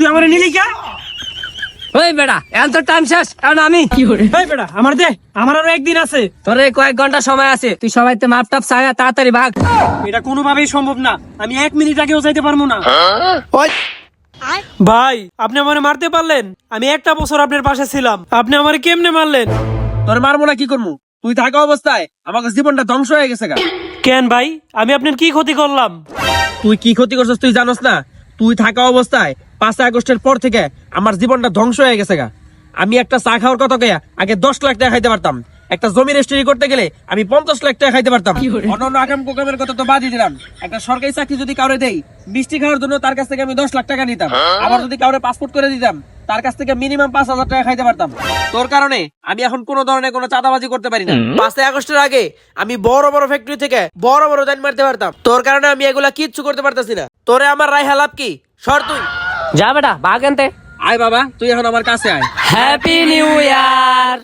তুই আমারে নিলি কে? ওই বেটা এখন তো টাইম শেষ, এখন আমি এই বেটা আমার দে, আমার আরো একদিন আছে। তোর এই কয়েক ঘন্টা সময় আছে, তুই সবাইতে মাপ টাপ চাই তাড়াতাড়ি ভাগ। এটা কোনোভাবেই সম্ভব না, আমি 1 মিনিট আগেও যাইতে পারবো না। ভাই আপনি আমারে মারতে পারলেন? আমি 1টা বছর আপনার পাশে ছিলাম, আপনি আমারে কেমনে মারলেন? তোর মারবো না কি করবো? তুই থাকা অবস্থায় আমাকে জীবনটা ধ্বংস হয়ে গেছে গা। কেন ভাই, আমি আপনার কি ক্ষতি করলাম? তুই কি ক্ষতি করছিস তুই জানোস না? তুই থাকা অবস্থায় 5 আগস্টের পর থেকে আমার জীবনটা ধ্বংস হয়ে গেছে গা। আমি একটা চা খাওয়ার কথা কইয়া আগে 10 লাখ টাকা খাইতে পারতাম, একটা জমি রেজিস্ট্রি করতে গেলে আমি 50 লাখ টাকা খাইতে পারতাম। অন্যান্য আকাম কোকামের কথা তো বাদই দিলাম, একটা সরকারি চাকরি যদি কাউরে দেই, মিষ্টি খাওয়ার জন্য তার কাছ থেকে আমি 10 লাখ টাকা নিতাম। আবার যদি কাউরে পাসপোর্ট করে দিতাম, তার কাছ থেকে মিনিমাম 5,000 টাকা খাইতে পারতাম। তোর কারণে আমি এখন কোনো ধরনের কোনো চাঁদাবাজি করতে পারি না। 5 আগস্টের আগে আমি বড় বড় ফ্যাক্টরি থেকে বড় বড় জান মারতে পারতাম। তোর কারণে আমি এগুলা কিচ্ছু করতে পারতাছি না। তোরে আমার রায় হালাপ কি? সর তুই। যা বেটা ভাগ আনতে। আয় বাবা, তুই এখন আমার কাছে আয়। Happy new year.